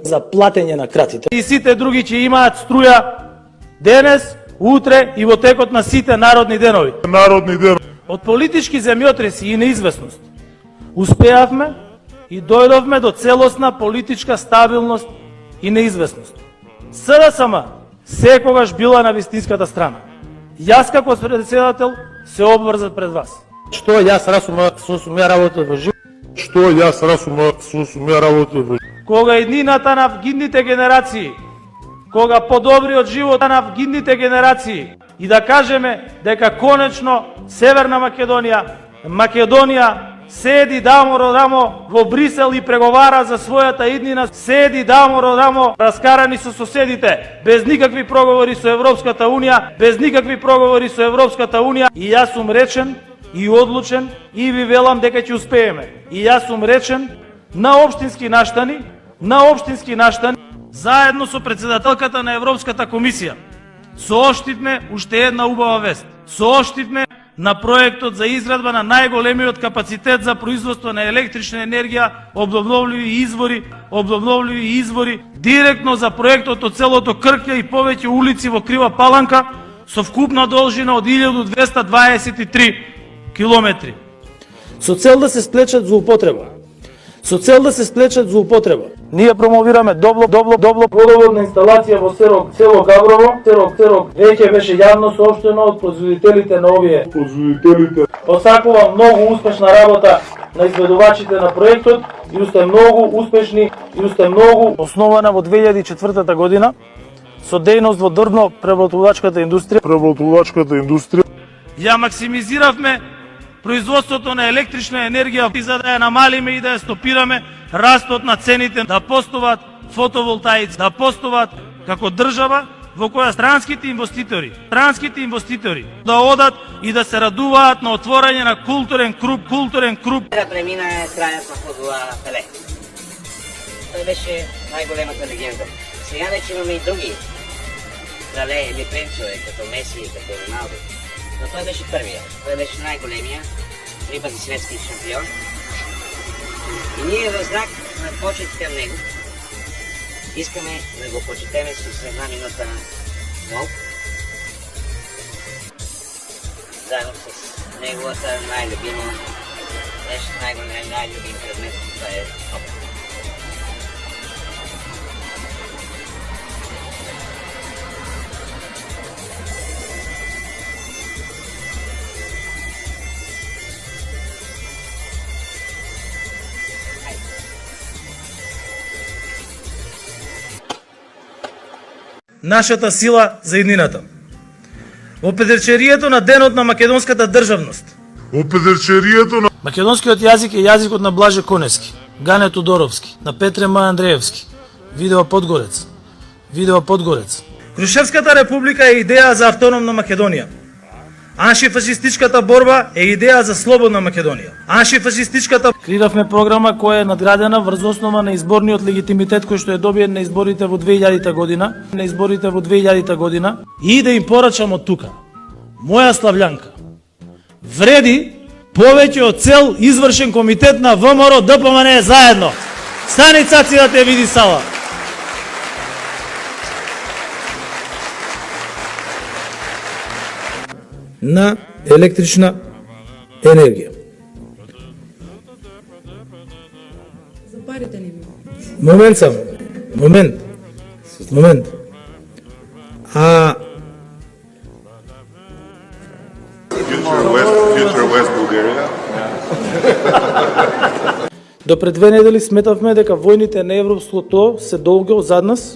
за платење на кратите. И сите други ќе имаат струја денес, утре и во текот на сите народни денови. Од политички земјотреси и неизвестност успеавме и дојдовме до целосна политичка стабилност и неизвестност. СДСМ секогаш била на вистинската страна. Јас како председател се обврзав пред вас. Што јас расума со сумја работа во живот. Кога иднината на вгидните генерации, кога подобриот живот на вгидните генерации и да кажеме дека конечно Северна Македонија седи дамо до рамо во Брисел и преговара за својата иднина, седи дамо до рамо раскарани со соседите, без никакви проговори со Европската Унија, и јас сум речен и одлучен и ви велам дека ќе успееме. И јас сум речен на општински наштани, заедно со председателката на Европската комисија, сооштивме уште една убава вест. Сооштивме на проектот за изградба на најголемиот капацитет за производство на електрична енергија, обновливи извори, директно за проектот од селото Крклја и повеќе улици во Крива Паланка со вкупна должина од 1223 километри. Со цел да се сплечат злоупотреба. Ние промовираме добло водоводна инсталација во село Гаврово. Веќе беше јавно соопштено од производителите на овие. Посакувам многу успешна работа на изведувачите на проектот и уште многу успешни основана во 2004 година со дејност во дрвно-преработувачката индустрија. Ја максимизиравме производството на електрична енергија за да ја намалиме и да ја стопираме растот на цените, да постуваат фотоволтаици, да постуваат како држава во која странските инвеститори да одат и да се радуваат на отворање на културен круг. Да премина крајот на фудбала на Пеле. Тој беше најголемата легенда. Сега вече имаме и други крале или принцове, като Меси и като Роналдо. Но той беше първия. Той беше най-големия, 3 пъти светски шампион. И ние в знак на почет към него искаме да го почетеме с една минута мълк. Заедно с неговата най-любима, най-любим предмет, това е топка. Нашата сила за иднината. Во петерчерието на денот на македонската државност. Македонскиот јазик е јазикот на Блаже Коневски, Гане Тодоровски, на Петре М. Андреевски, Видео Подгорец. Крушевската република е идеја за автономна Македонија. Антифашистичката борба е идеја за слободна Македонија. Креиравме програма која е надградена врз основа на изборниот легитимитет кој што е добиен на изборите во 2000 година. И да им порачам од тука. Моја Слављанка вреди повеќе од цел извршен комитет на ВМРО ДПМН заедно. Стани цаци да те види сала. На електрична енергија. За парите ли? Момент. Future West Bulgaria. До пред 2 недели сметавме дека војните на европското се долго зад нас.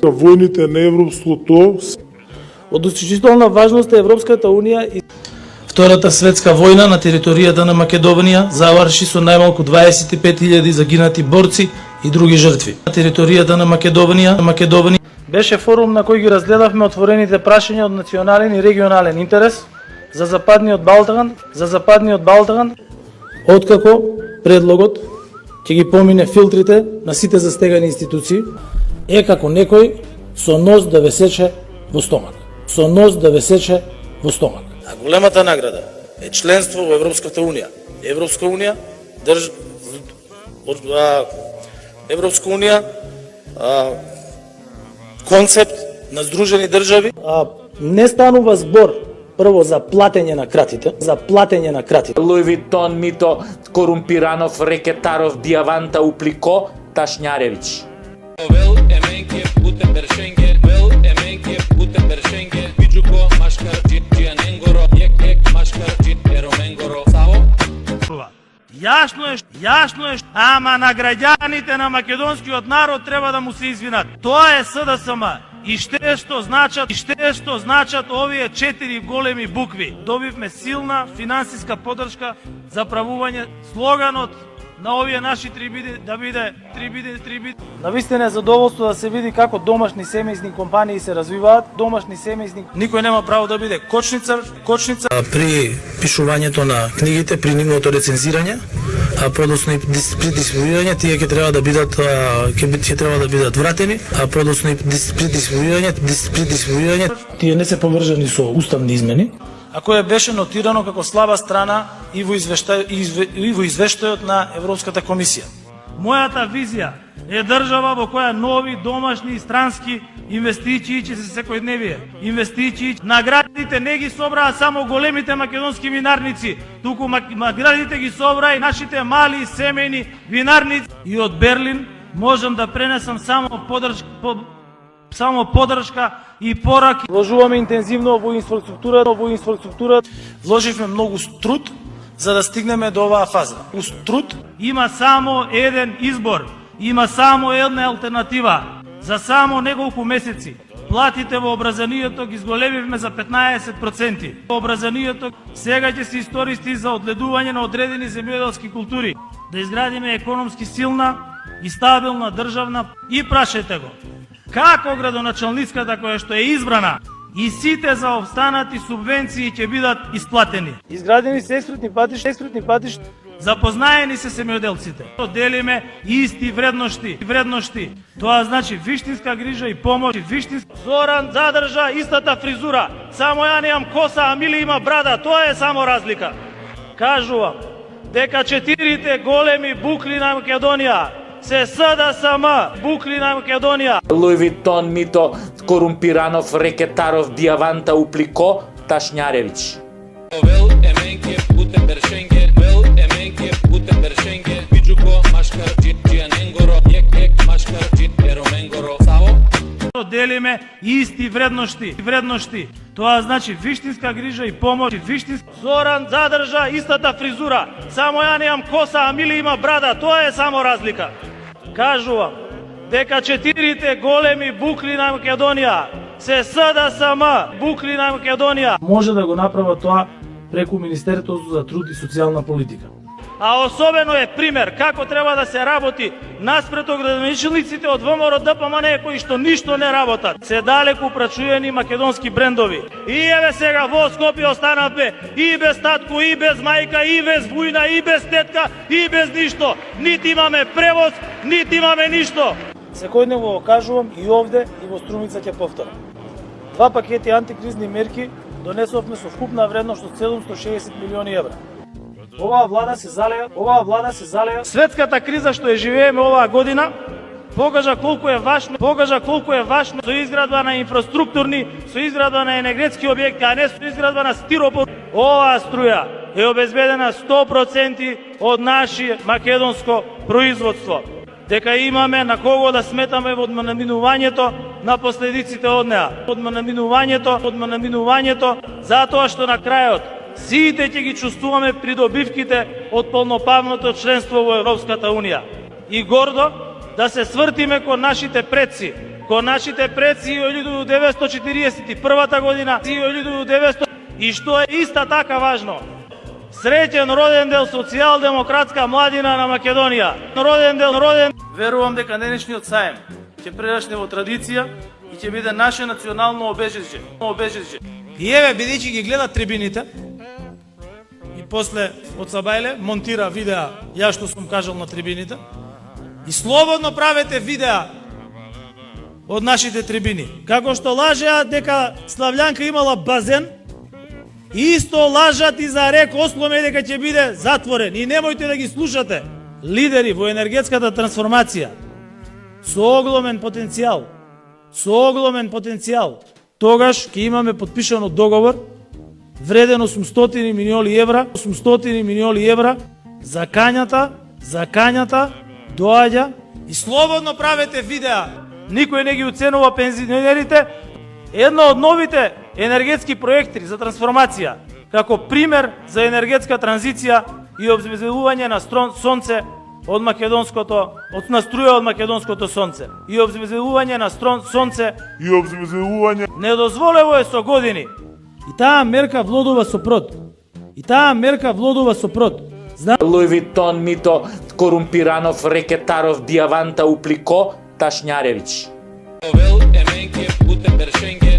Од исклучителна важност е Европската Унија и Втората светска војна на територијата на Македонија заврши со најмалку 25.000 загинати борци и други жртви. На територијата на Македонија беше форум на кој ги разгледавме отворените прашања од национален и регионален интерес за Западниот Балкан, откако предлогот ќе ги помине филтрите на сите застегани институции, е како некој со нос да ве сече во стомак. А големата награда е членство во Европската Унија. концепт на Сдружени држави. Не станува збор прво за платење на кратите, Луи Витон, Мито, Корумпиранов, Рекетаров, Диаванта, Уплико, Ташњаревиќ. Вел еменке путе бершенге, вел еменке путе бершенге, биџуко машкар џијаненгоро, ек машкар џијероменгоро, саво. Јасно е, ама на граѓаните на македонскиот народ треба да му се извинат. Тоа е СДСМ. И што значат овие 4 големи букви. Добивме силна финансиска поддршка за правување слоганот на овие наши трибиди да биде трибиди. Навистина е задоволство да се види како домашни семејни компании се развиваат. Никој нема право да биде кочница. При пишувањето на книгите, при нивното рецензирање, подоцна и при дистрибуирање, тие ќе треба да бидат вратени, подоцна и при дистрибуирање. Тие не се поврзани со уставни измени, а кој беше нотирано како слаба страна и во извештајот на Европската комисија. Мојата визија е држава во која нови домашни и странски инвестиции ќе се секојдневие. Наградите не ги собраа само големите македонски винарници, туку наградите ги собраа и нашите мали семејни винарници. И од Берлин можам да пренесам само поддршка и пораки. Вложуваме интензивно во инфраструктура. Вложивме многу труд за да стигнеме до оваа фаза. Има само еден избор, има само една алтернатива. За само неколку месеци платите во образованието ги зголемивме за 15%. Образованието сега ќе се истористи за одледување на одредени земјоделски култури. Да изградиме економски силна и стабилна државна и прашајте го. Како градоначалницката која што е избрана и сите за обстанати субвенции ќе бидат исплатени. Изградени се експретни патишта. Запознаени се семјоделците. Делиме исти вредности. Тоа значи виштинска грижа и помош. Зоран задржа истата фризура. Само ја немам коса, а Мили има брада. Тоа е само разлика. Кажувам дека 4 големи букли на Македонија се СДСМ, букли на Македонија. Луи Витон, Мито, Корумпиранов, Рекетаров, Диаванта, Уплико, Ташњаревиќ. Вел еменке путе бершенге, вел еменке путе бершенге, биџуко машкар џијаненгоро, ек машкар џијероменгоро, саво. Делиме исти вредности. Тоа значи виштинска грижа и помош. Зоран задржа истата фризура. Само ја немам коса, а Мили има брада. Тоа е само разлика. Кажувам дека 4 големи букли на Македонија се СДСМ, букли на Македонија. Може да го направат тоа преку Министерството за труд и социјална политика. А особено е пример како треба да се работи наспрето градоначалниците од ВМРО ДПМН кои што ништо не работат. Се далеку прачуени македонски брендови. И еве сега во Скопје останавме и без татко, и без мајка, и без вујна, и без тетка, и без ништо. Нити имаме превоз, нити имаме ништо. Секојдневно го кажувам и овде и во Струмица ќе повторам. 2 пакети антикризни мерки донесовме со вкупна вредност од 760 милиони евра. Оваа влада се залеја. Светската криза што ја живееме оваа година покажа колку е важно со изградба на инфраструктурни, со изградба на енергетски објекти, а не со изградба на стиропор. Оваа струја е обезбедена 100% од наше македонско производство. Дека имаме на кого да сметаме во наминувањето на последиците од неа. Затоа што на крајот сите ќе ги чувствуваме придобивките од полноправното членство во Европската Унија. И гордо да се свртиме кон нашите предци од 1941 година и што е иста така важно. Среќен роден дел социјалдемократска младина на Македонија. Верувам дека денешниот саем ќе прерасне во традиција и ќе биде наше национално обежище. И еве, бидејќи ги гледат трибините, и после од Сабајле монтира видеа ја што сум кажал на трибините, и слободно правете видеа од нашите трибини. Како што лажеа дека Слављанка имала базен, исто лажат и за рек Осломе дека ќе биде затворен. И немојте да ги слушате. Лидери во енергетската трансформација со оголемен потенцијал, со оголемен потенцијал. Тогаш ќе имаме подпишано договор вреден 800 милиони евра, 800 милиони евра за кањата доаѓа и слободно правете видеа. Никој не ги уценува пензионерите. Едно од новите енергетски проекти за трансформација, како пример за енергетска транзиција и обезбедување на сонце од македонското, на струја од македонското сонце. И обезбедување на сонце недозволево е со години. И таа мерка влодува со прод. Луј Витон, Мито, Корумпиранов, Рекетаров, Диаванта, Уплико, Ташњаревиќ. Vel, Emenke, Gutenberg, Schengen.